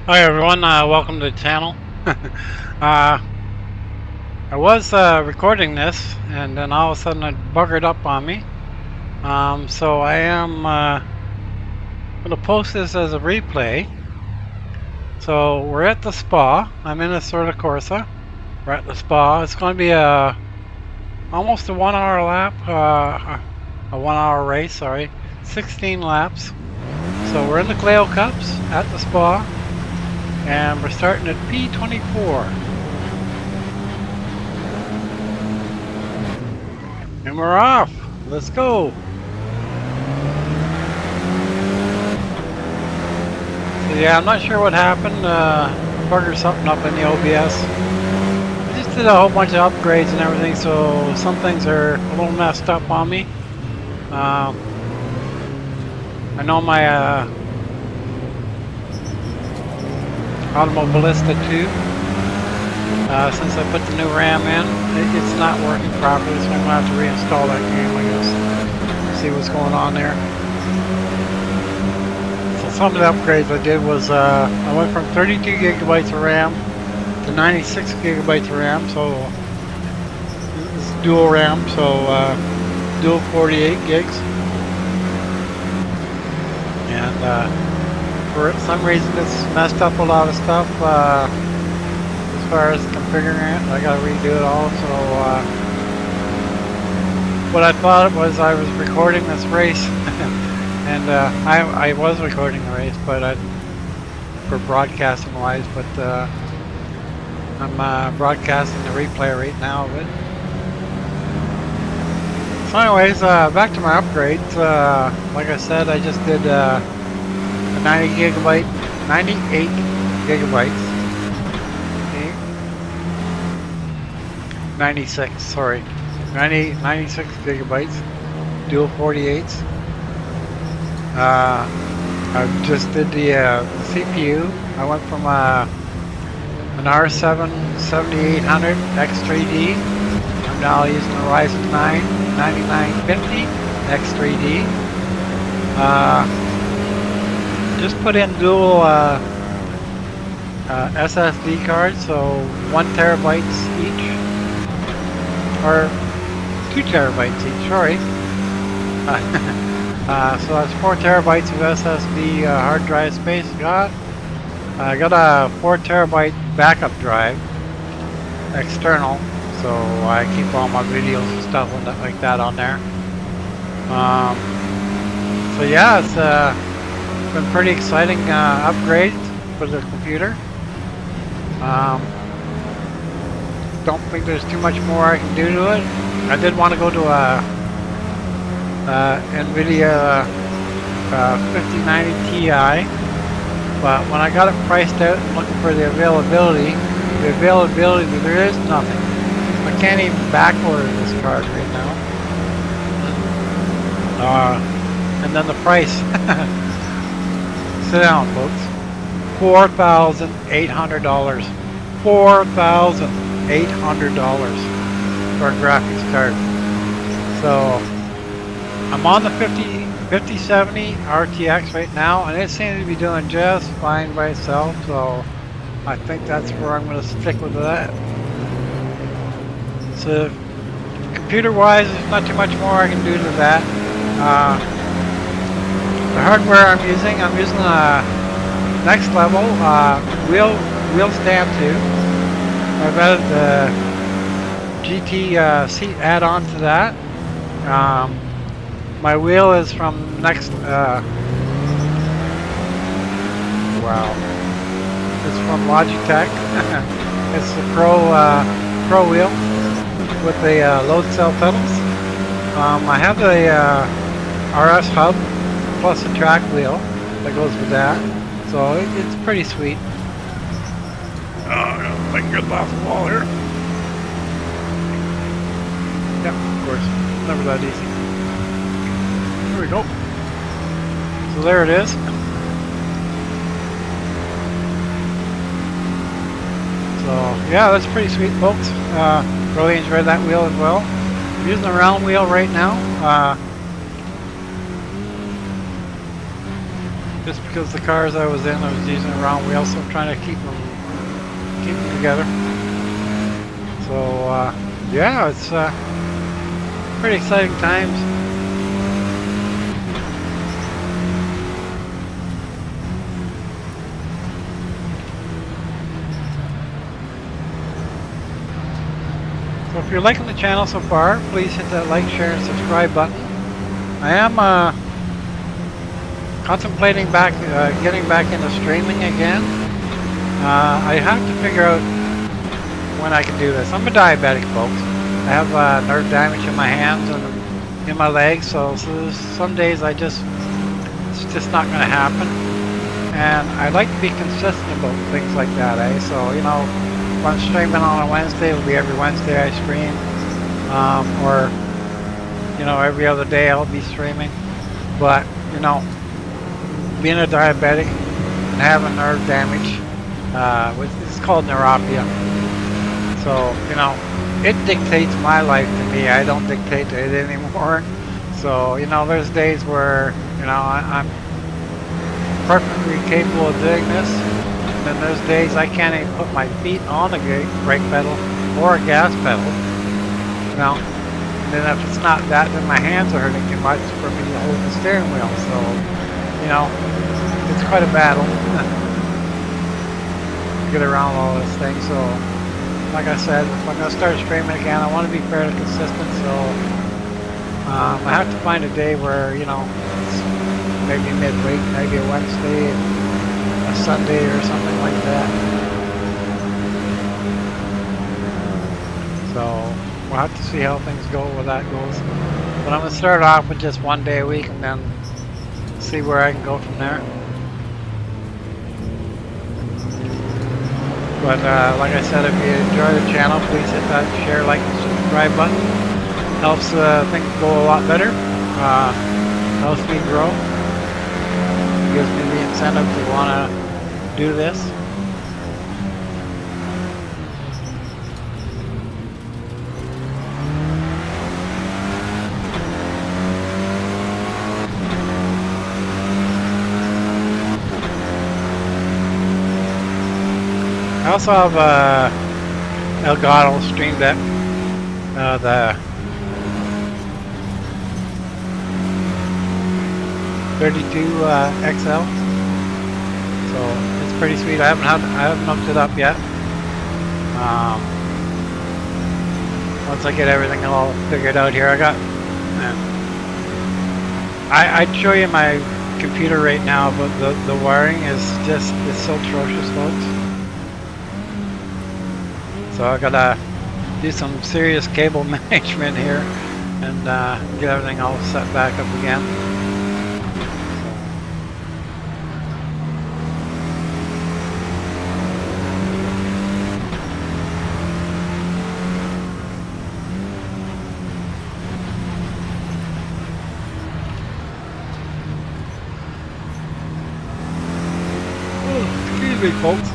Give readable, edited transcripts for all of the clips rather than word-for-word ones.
Hi everyone, welcome to the channel. I was recording this and then all of a sudden it buggered up on me. So I am going to post this as a replay. So we're at the spa. I'm in a sort of Corsa. We're at the spa. It's going to be almost a 1 hour lap, a 1 hour race, sorry. 16 laps. So we're in the Clio Cups at the spa and we're starting at P24. And we're off. Let's go. So yeah, I'm not sure what happened. Buggered something up in the OBS. I just did a whole bunch of upgrades and everything, so some things are a little messed up on me. I know my Automobilista 2, since I put the new RAM in, it's not working properly, so I'm going to have to reinstall that game, I guess. See what's going on there. So some of the upgrades I did was I went from 32 gigabytes of RAM to 96 gigabytes of RAM, so it's dual RAM, so dual 48 gigs. And for some reason it's messed up a lot of stuff as far as configuring it. I gotta redo it all. So what I thought was I was recording this race and I was recording the race, but for broadcasting wise, but I'm broadcasting the replay right now of it. So anyways, back to my upgrades. Like I said, I just did a 98 gigabytes. Okay. 96, sorry. 96 gigabytes. Dual 48s. I just did the CPU. I went from an R7 7800 X3D. I'm now using the Ryzen 9 9950 X3D. Just put in dual SSD cards, so 1 terabytes each, or 2 terabytes each, sorry. So that's 4 terabytes of SSD hard drive space. I got a 4 terabyte backup drive, external, so I keep all my videos and stuff like that on there. So yeah, it's been pretty exciting upgrade for the computer. Don't think there's too much more I can do to it. I did want to go to a NVIDIA 5090 Ti, but when I got it priced out and looking for the availability, there is nothing. I can't even back order this card right now. And then the price. Sit down, folks. $4,800. $4,800 for a graphics card. So I'm on the 5070 RTX right now, and it seems to be doing just fine by itself. So I think that's where I'm going to stick with that. So computer-wise, there's not too much more I can do to that. The hardware I'm using a next level wheel stand 2. I've added the GT seat add-on to that. My wheel is from next. Wow, it's from Logitech. It's the Pro wheel with the load cell pedals. I have the RS hub plus a track wheel that goes with that, so it's pretty sweet. Oh, if I can get off the wall here. Yep, of course, never that easy. Here we go. So there it is. So yeah, that's pretty sweet, folks. Really enjoyed that wheel as well. I'm using the round wheel right now. just because the cars I was in, I was using the wrong wheels, so I'm trying to keep them together. So yeah, it's pretty exciting times. So if you're liking the channel so far, please hit that like, share, and subscribe button. I am contemplating getting back into streaming again. I have to figure out when I can do this. I'm a diabetic, folks. I have nerve damage in my hands and in my legs, so some days it's just not going to happen. And I like to be consistent about things like that, eh? So, you know, if I'm streaming on a Wednesday, it'll be every Wednesday I stream. Or, you know, every other day I'll be streaming. But, you know, being a diabetic and having nerve damage, it's called neuropathy. So, you know, it dictates my life to me. I don't dictate to it anymore. So, you know, there's days where, you know, I'm perfectly capable of doing this. And then there's days I can't even put my feet on the brake pedal or a gas pedal. You know, and then if it's not that, then my hands are hurting too much for me to hold the steering wheel. So, you know, it's quite a battle to get around all this thing. So, like I said, if I'm going to start streaming again, I want to be fairly consistent. So, I have to find a day where, you know, it's maybe midweek, maybe a Wednesday, a Sunday or something like that. So we'll have to see how things go, where that goes. But I'm going to start off with just one day a week and then see where I can go from there. But like I said, if you enjoy the channel, please hit that share, like, and subscribe button. Helps things go a lot better. Helps me grow. Gives me the incentive to want to do this. I also have Elgato Stream Deck, the 32 XL. So it's pretty sweet. I haven't hooked it up yet. Once I get everything all figured out here, I'd show you my computer right now, but the wiring is so atrocious, folks. So I gotta do some serious cable management here and get everything all set back up again. Excuse me, folks.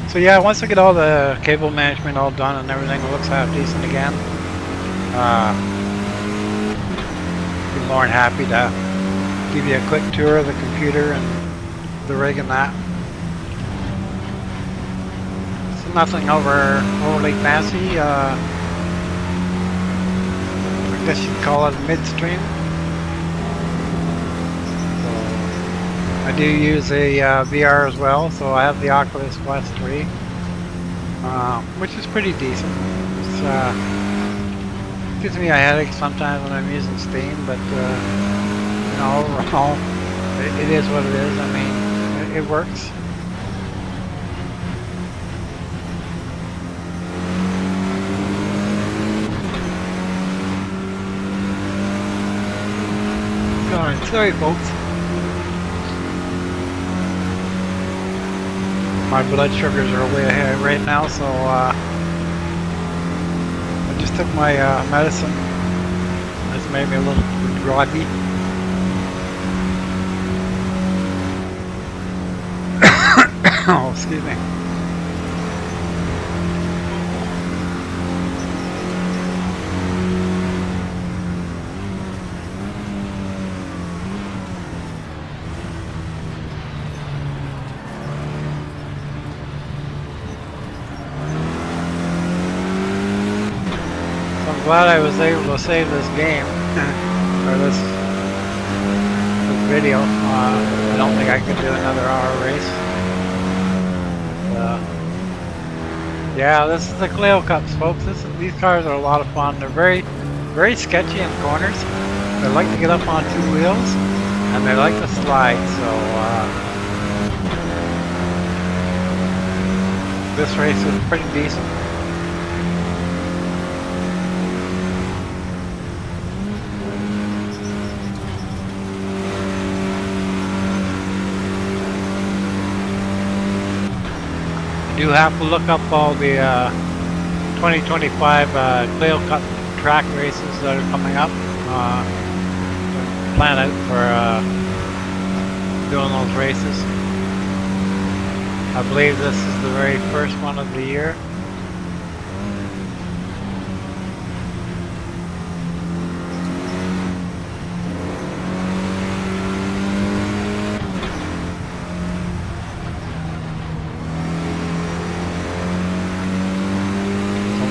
So yeah, once I get all the cable management all done and everything looks half decent again, be more than happy to give you a quick tour of the computer and the rig and that. It's nothing overly fancy. I guess you'd call it midstream. I do use a VR as well, so I have the Oculus Quest 3, which is pretty decent. It gives me a headache sometimes when I'm using Steam, but you know, overall, it is what it is. I mean, it works. God, sorry, folks. My blood sugars are way ahead right now, so I just took my medicine. It's made me a little groggy. Oh, excuse me. glad I was able to save this game or this video. I don't think I could do another hour race. Yeah, this is the Clio Cups, folks. These cars are a lot of fun. They're very sketchy in corners. They like to get up on two wheels, and they like to slide. So this race is pretty decent. You do have to look up all the 2025 Clio Cup track races that are coming up. Plan out for doing those races. I believe this is the very first one of the year.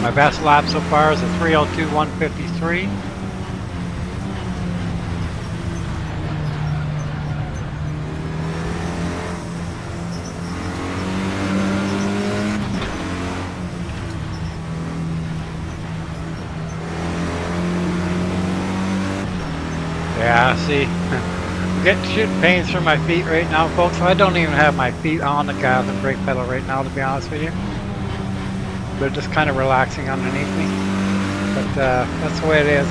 My best lap so far is a 3:02.153. Yeah, see, I'm getting shooting pains from my feet right now, folks. I don't even have my feet on the gas and brake pedal right now, to be honest with you. They're just kind of relaxing underneath me, but that's the way it is.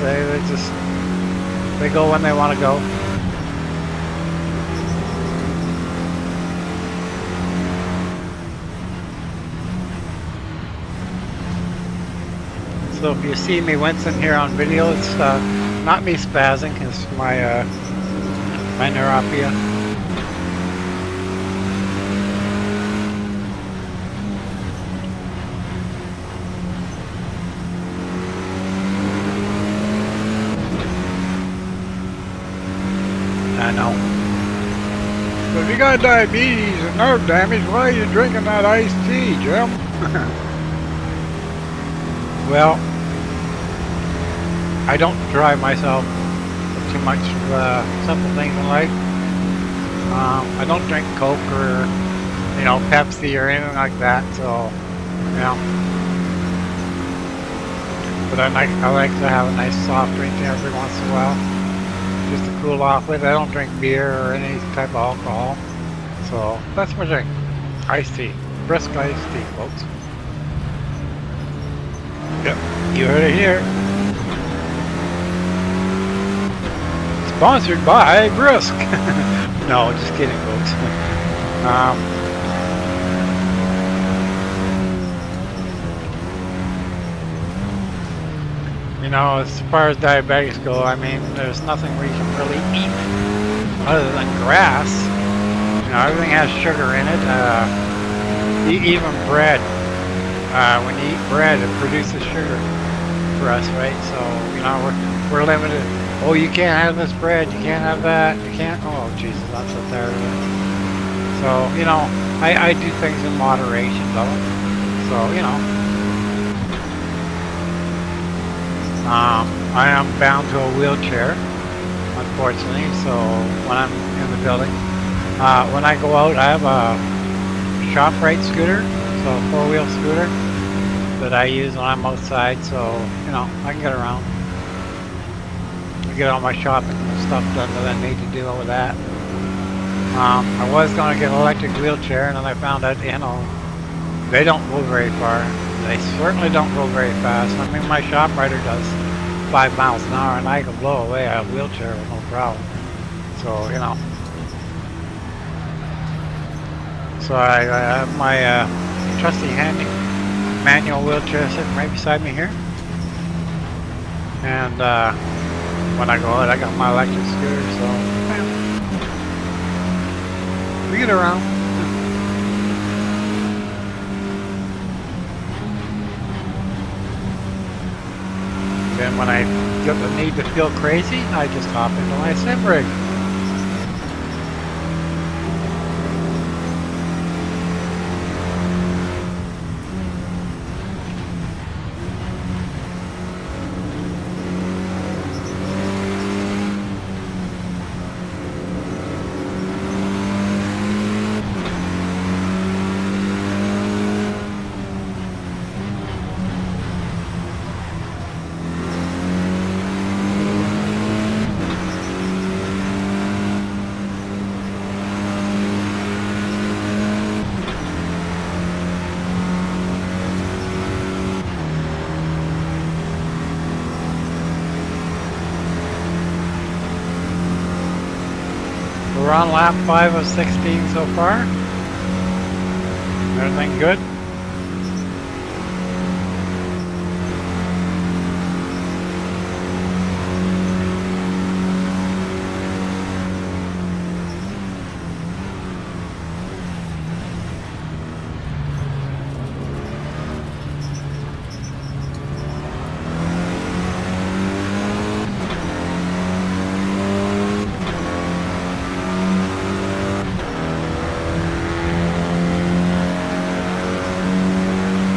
They go when they want to go. So if you see me wincing here on video, it's not me spazzing. It's my my neuropia. I know. But if you got diabetes and nerve damage, why are you drinking that iced tea, Jim? Well, I don't drive myself with too much simple things in life. I don't drink Coke or, Pepsi or anything like that. So, but I like to have a nice soft drink every once in a while, just to cool off with. I don't drink beer or any type of alcohol, so that's my drink. Iced tea, brisk iced tea, folks. Yep, you heard it here. Sponsored by Brisk. No, just kidding, folks. As far as diabetics go, I mean, there's nothing where you can really eat other than grass. Everything has sugar in it. Even bread. When you eat bread, it produces sugar for us, right? So, we're limited. Oh, you can't have this bread. You can't have that. You can't. Oh, Jesus, I'm so tired of it. So, I do things in moderation, though. So, I am bound to a wheelchair, unfortunately. So when I'm in the building, when I go out, I have a ShopRite scooter, so a four-wheel scooter that I use when I'm outside. So I can get around. I get all my shopping stuff done that I need to do with that. I was going to get an electric wheelchair, and then I found out, they don't go very far. They certainly don't go very fast. I mean, my ShopRider does 5 miles an hour, and I can blow away a wheelchair with no problem. So, So I have my trusty handy manual wheelchair sitting right beside me here. And when I go out, I got my electric scooter, so we get around. Then when I get the need to feel crazy, I just hop into my sim rig. we're on lap 5 of 16 so far. Everything good?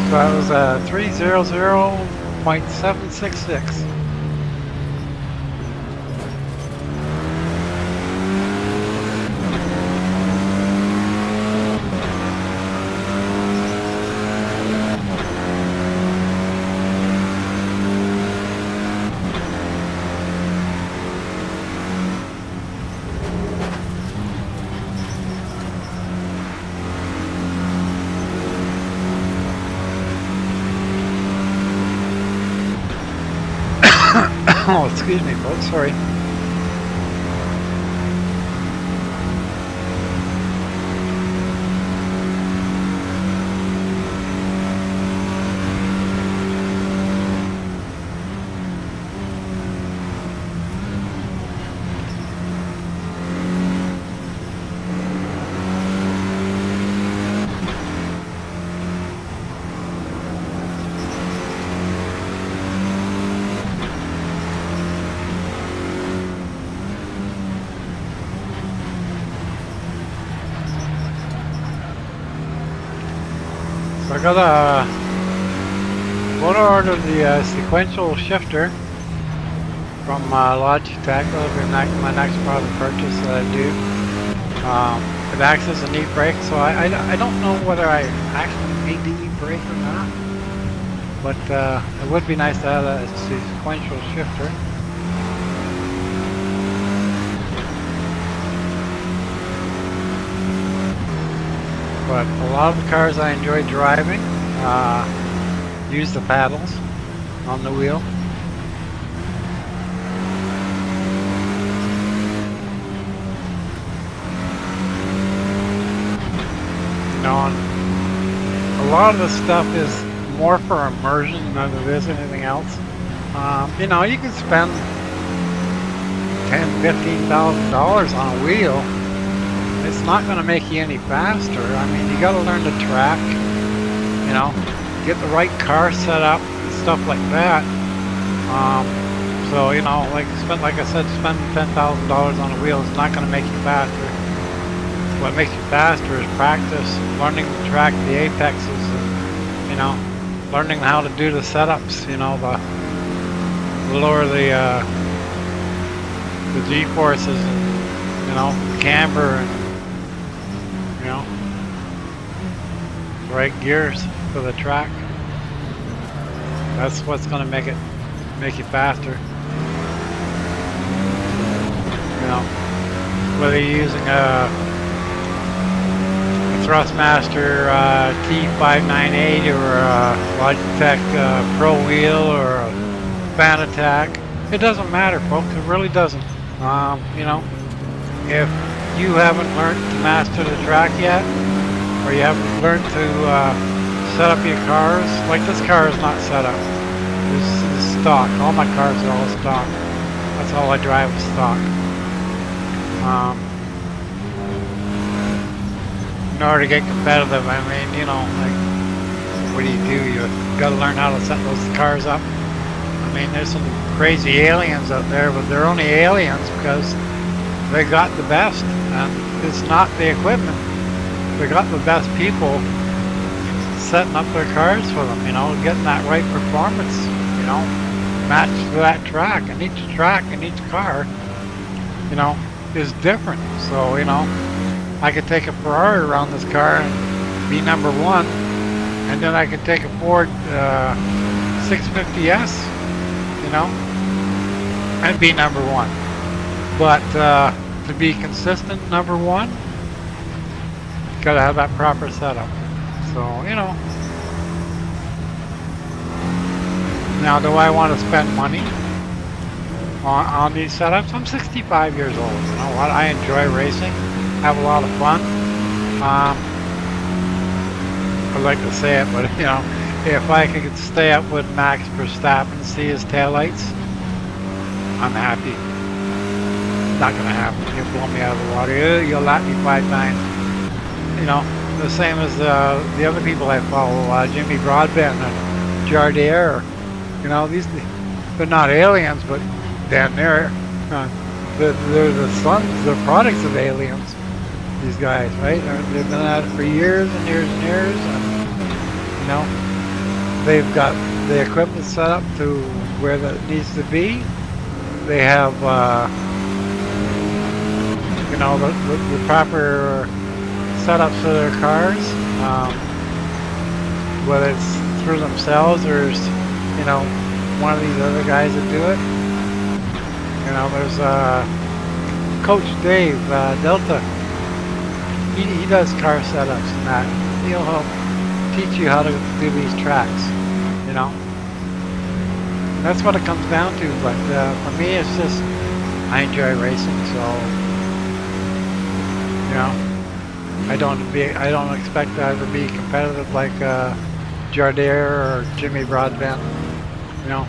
So that was 300.766. Oh, excuse me, folks. Sorry. So I got a photo order of the sequential shifter from Logitech. That'll be my next product purchase that I do. It acts as a knee brake, so I don't know whether I actually need the e-brake or not. But it would be nice to have a sequential shifter. But a lot of the cars I enjoy driving use the paddles on the wheel. You know, and a lot of the stuff is more for immersion than it is anything else. You know, you can spend $10,000–$15,000 on a wheel. It's not going to make you any faster. I mean, you got to learn the track, you know, get the right car set up and stuff like that. So, you know, like I said, spending $10,000 on a wheel is not going to make you faster. What makes you faster is practice, learning the track, the apexes, and, you know, learning how to do the setups, you know, the lower the G-forces and, you know, the camber and, you know, right gears for the track. That's what's going to make you faster. You know, whether you're using a Thrustmaster T598 or a Logitech Pro Wheel or a Fanatec, it doesn't matter, folks. It really doesn't. You know, if you haven't learned to master the track yet, or you haven't learned to set up your cars, like this car is not set up. This is stock. All my cars are all stock. That's all I drive is stock. In order to get competitive, I mean, you know, like, what do? You got to learn how to set those cars up. I mean, there's some crazy aliens out there, but they're only aliens because they got the best, and it's not the equipment. They got the best people setting up their cars for them, you know, getting that right performance, you know, matched to that track. And each track and each car, you know, is different. So, you know, I could take a Ferrari around this car and be number one, and then I could take a Ford 650S, you know, and be number one. But to be consistent number one, gotta have that proper setup. So, you know. Now, do I want to spend money? on these setups. I'm 65 years old. You know what? I enjoy racing. Have a lot of fun. I'd like to say it, but you know, if I could stay up with Max Verstappen and see his taillights, I'm happy. Not gonna happen. He'll blow me out of the water. You'll lap me 5 times. You know, the same as the other people I follow, Jimmy Broadbent and Jardier. You know, they're not aliens, but damn near. They're the sons, they're products of aliens. These guys, right? They've been at it for years and years and years. And, you know, they've got the equipment set up to where that needs to be. They have, you know, the proper setups for their cars, whether it's through themselves or, you know, one of these other guys that do it. You know, there's Coach Dave Delta. He does car setups and that. He'll help teach you how to do these tracks. You know, and that's what it comes down to. But for me, it's just I enjoy racing, so you know, I don't expect to ever be competitive like Jardier or Jimmy Broadbent. You know,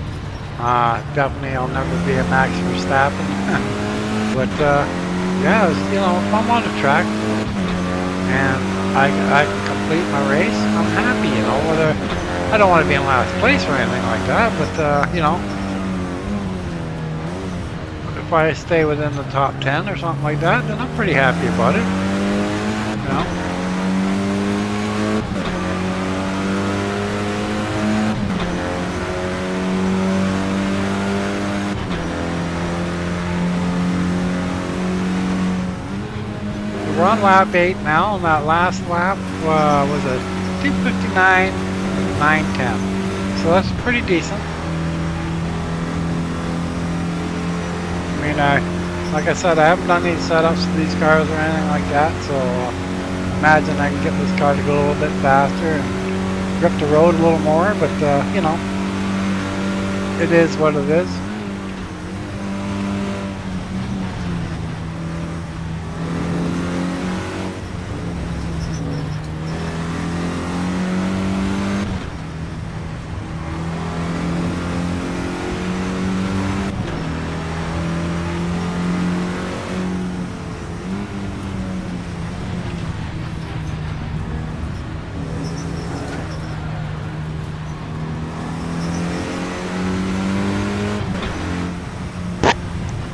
definitely I'll never be a Max Verstappen. But yeah, you know, if I'm on the track and I can complete my race, I'm happy. You know, whether I don't want to be in last place or anything like that, but you know, if I stay within the top 10 or something like that, then I'm pretty happy about it. You know. We're on lap 8 now, and that last lap was a 2:59, 9:10. So that's pretty decent. I mean, like I said, I haven't done any setups to these cars or anything like that, so imagine I can get this car to go a little bit faster and grip the road a little more, but you know, it is what it is.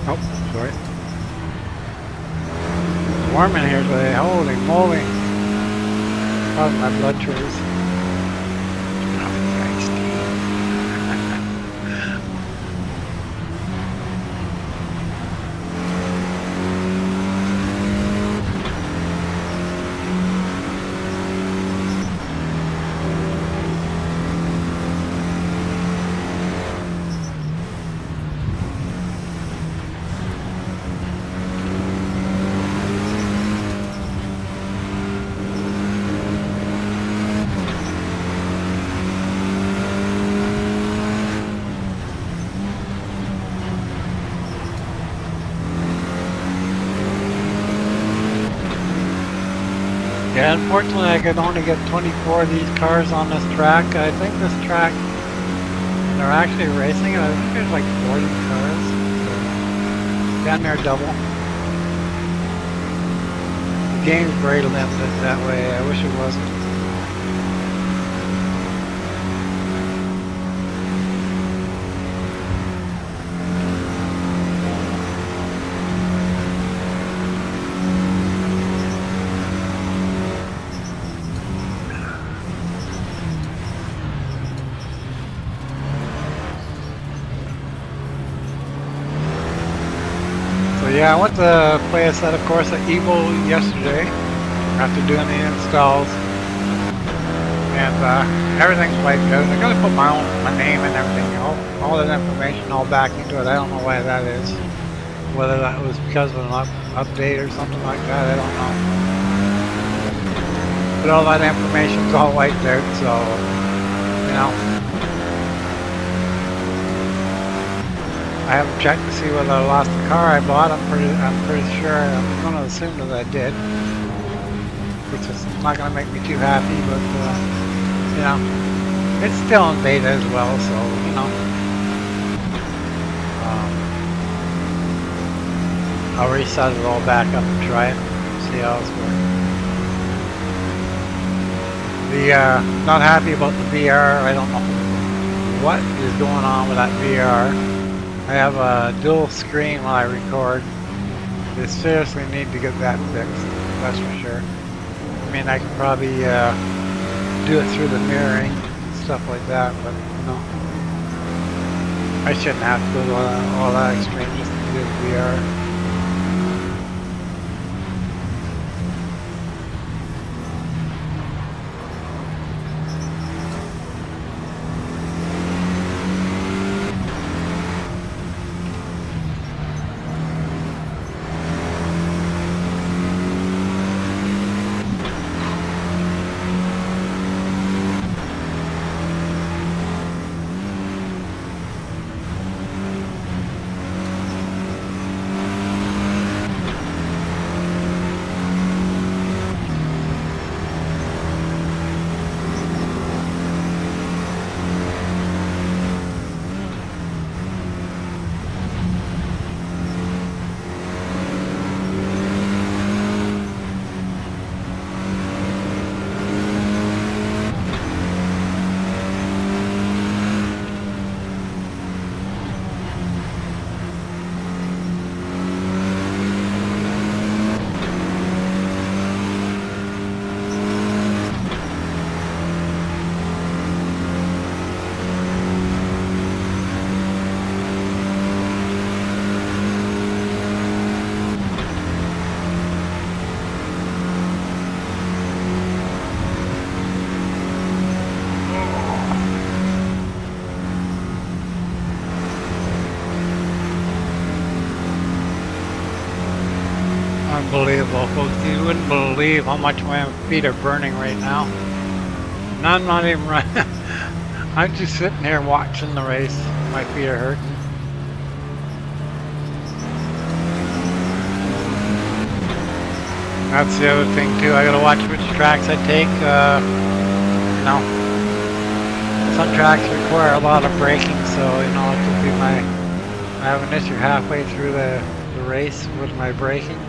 Oh, sorry. It's warm in here today. Holy moly. Causing my blood sugars. Yeah, unfortunately I could only get 24 of these cars on this track. I think this track, they're actually racing it. I think there's like 40 cars. So down there double. The game's very limited that way. I wish it wasn't. Yeah, I went to play a set of course at Evo yesterday after doing the installs, and everything's like good. I gotta put my name and everything, you know, all that information all back into it. I don't know why that is. Whether that was because of an update or something like that, I don't know. But all that information's all wiped out, so you know. I haven't checked to see whether I lost the car I bought. I'm pretty sure. I'm going to assume that I did, which is not going to make me too happy. But you know, it's still in beta as well, so you know, I'll reset it all back up and try it, see how it's working. Not happy about the VR. I don't know what is going on with that VR. I have a dual screen when I record. They seriously need to get that fixed, that's for sure. I mean, I could probably do it through the mirroring and stuff like that, but you know, I shouldn't have to go to all that extreme just to do the VR. Unbelievable, folks. You wouldn't believe how much my feet are burning right now. And I'm not even running. I'm just sitting here watching the race. My feet are hurting. That's the other thing too. I gotta watch which tracks I take. You know, some tracks require a lot of braking, so you know it could be I have an issue halfway through the race with my braking.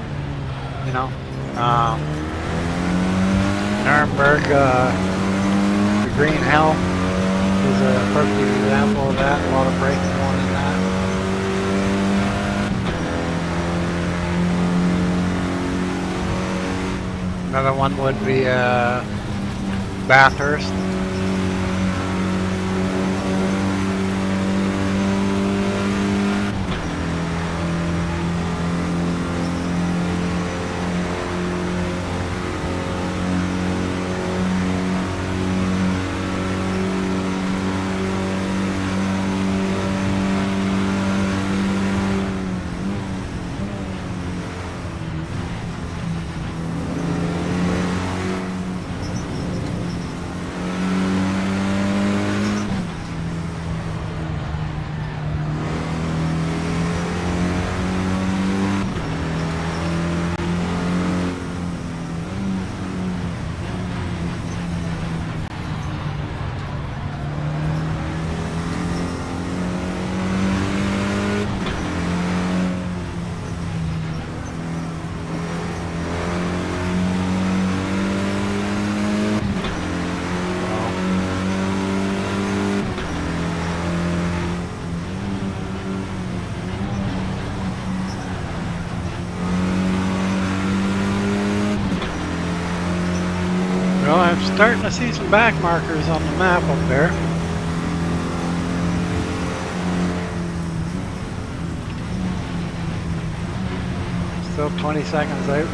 You know, Nuremberg, the Green Hell is a perfect example of that. A lot of braking going in that. Another one would be Bathurst. Well, I'm starting to see some back markers on the map up there. Still 20 seconds out.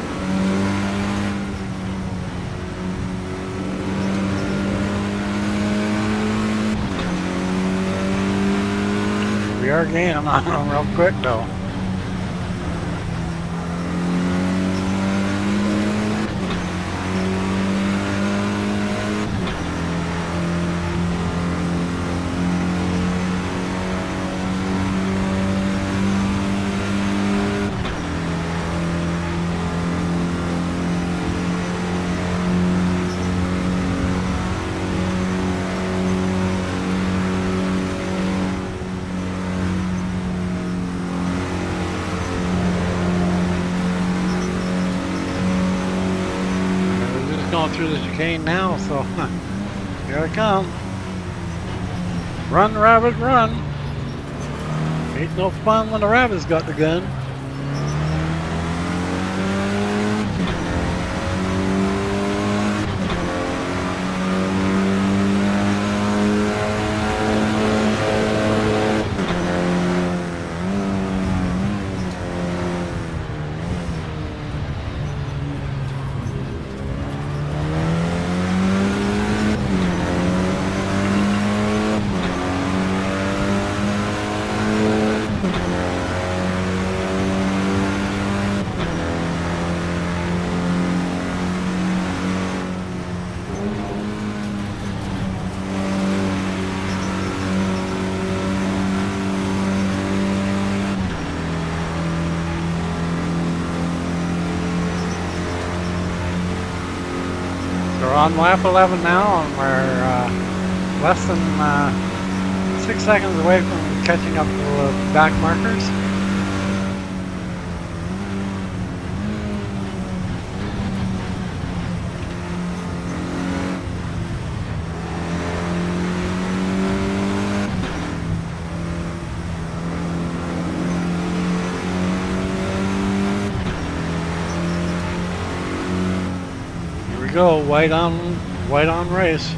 We are gaining on them real quick though. through the chicane now, so here I come. Run, rabbit, run. Ain't no fun when the rabbit's got the gun. We're on lap 11 now, and we're less than 6 seconds away from catching up to the back markers. Go white on race.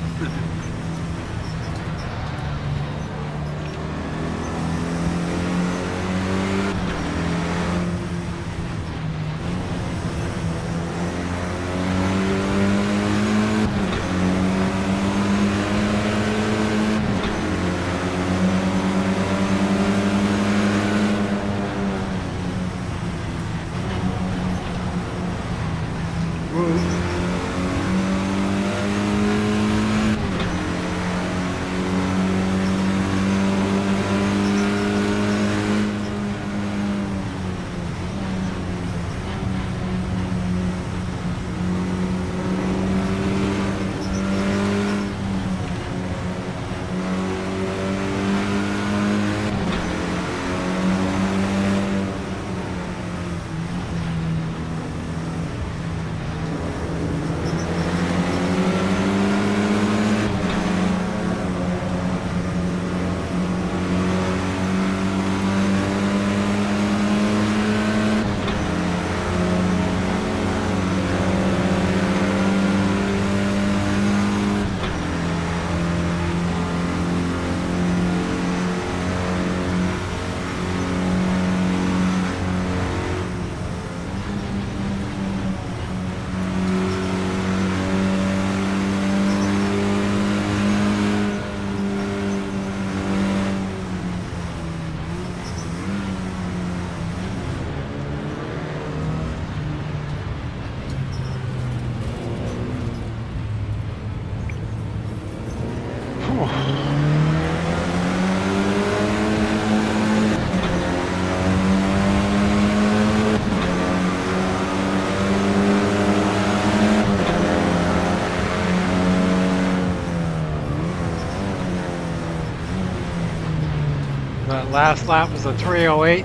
That last lap was a 3:08,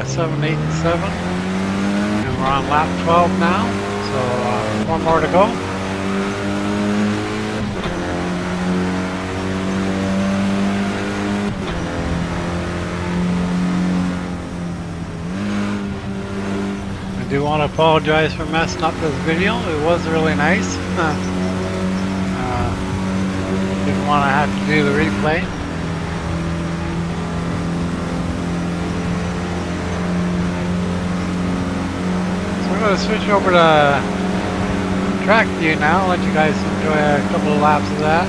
7, 8, and 7. And we're on lap 12 now, so one more to go. I do want to apologize for messing up this video. It was really nice. Didn't want to have to do the replay. I'm going to switch over to track view now, let you guys enjoy a couple of laps of that.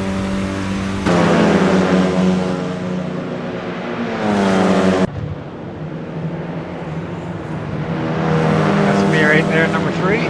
That's me right there, number 3.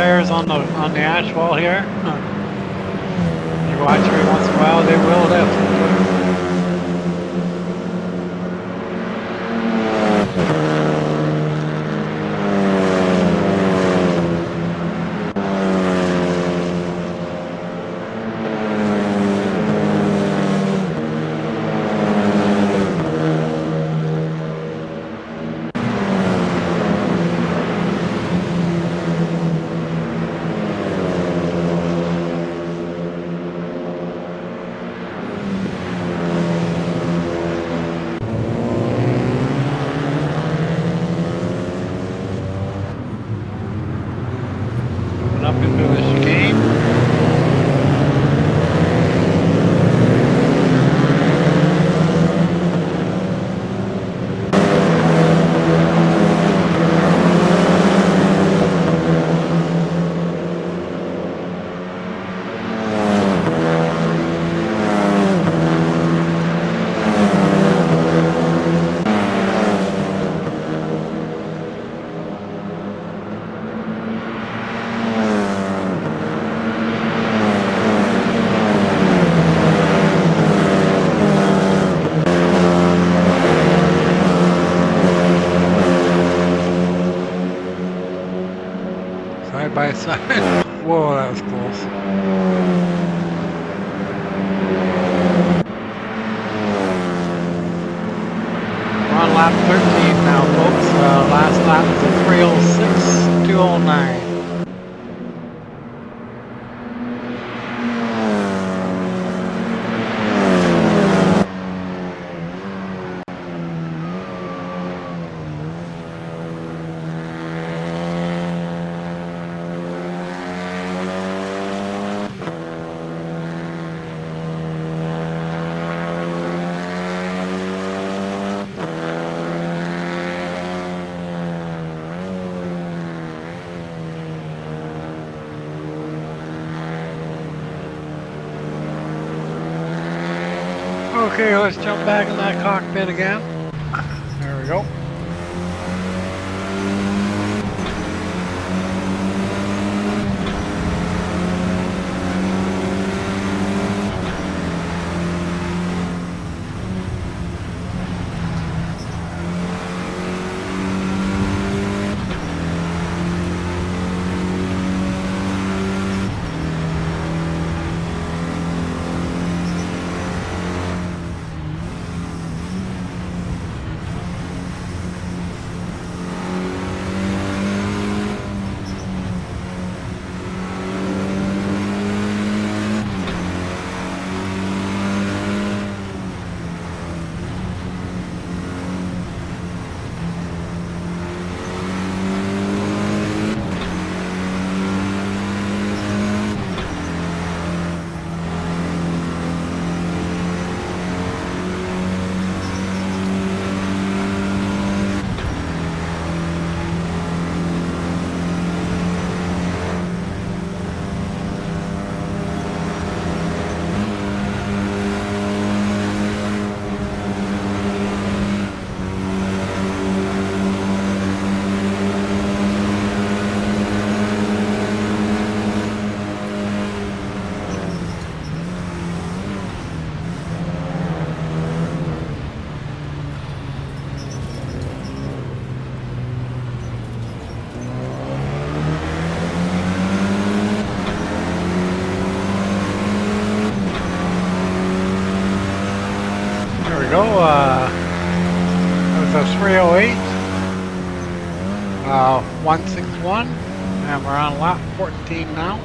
tires on the asphalt here. You watch every once in a while, they will lift. Up into the chicane. Side by side. Whoa, that was close. We're on lap 13 now, folks. Last lap was a 3:06, 2:09. Okay, let's jump back in that cockpit again. There we go. Go, it was a 3:08, 161, and we're on lap 14 now.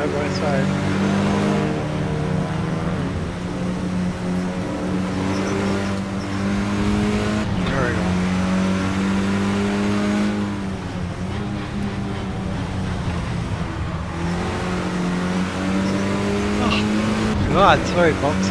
side by side. There we go. Oh, God, sorry, folks.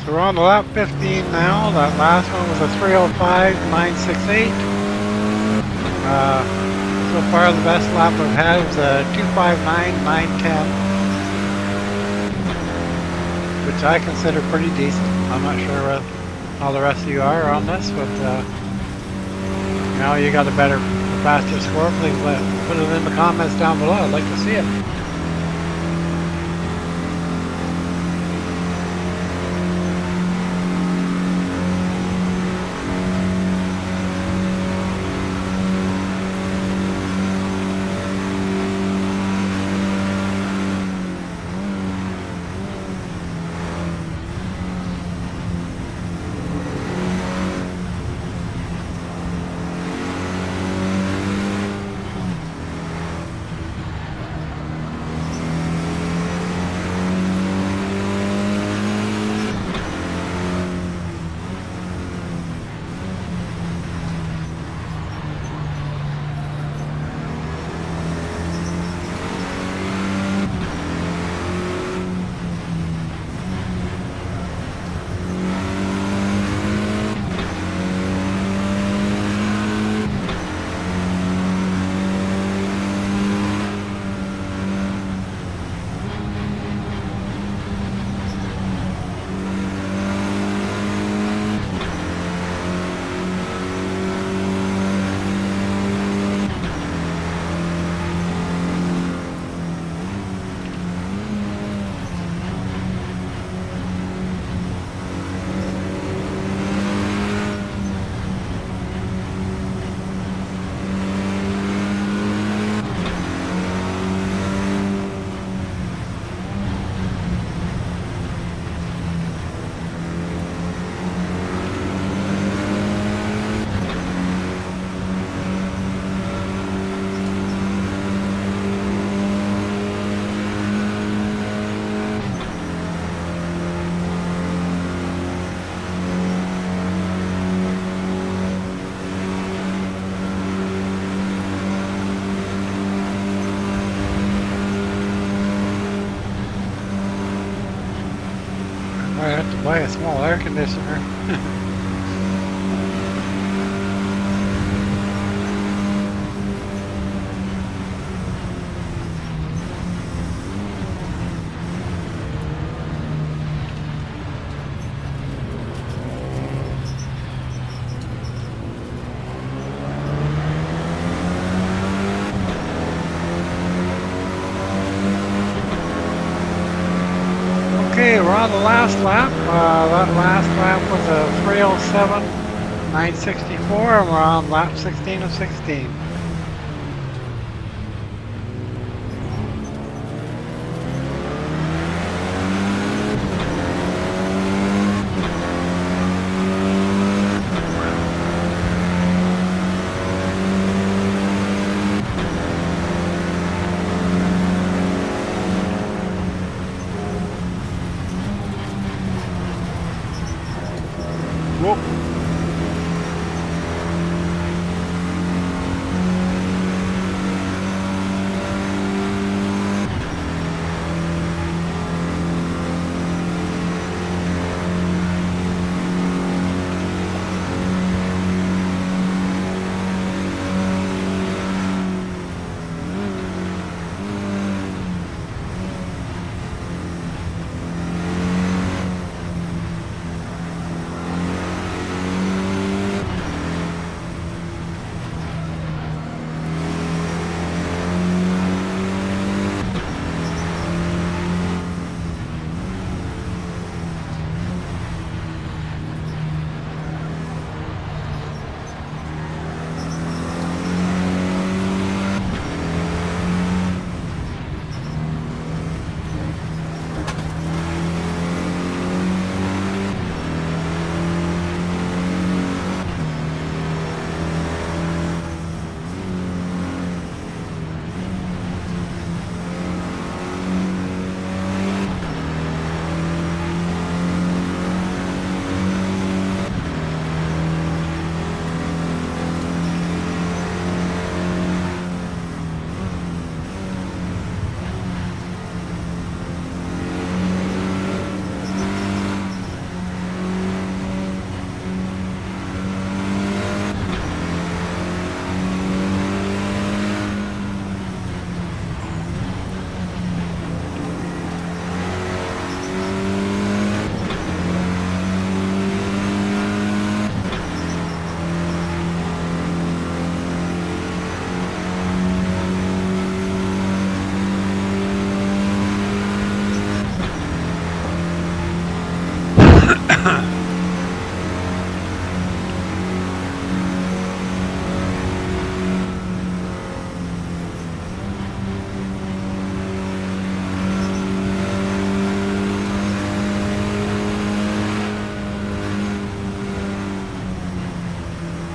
So we're on to lap 15 now. That last one was a 3:05.968. So far the best lap I've had was a 2:59.910, which I consider pretty decent. I'm not sure how the rest of you are on this, but now you got a better, faster score. Please put it in the comments down below. I'd like to see it. I have to buy a small air conditioner. Okay, we're on the last lap. That last lap was a 3:07.964, and we're on lap 16 of 16. Whoop.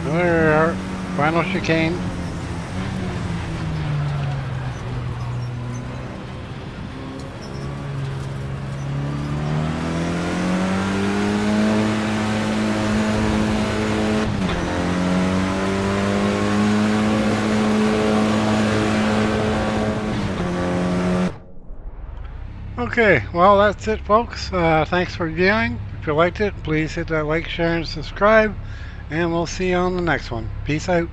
There we are. Final chicane. Okay, well, that's it, folks. Thanks for viewing. If you liked it, please hit that like, share, and subscribe. And we'll see you on the next one. Peace out.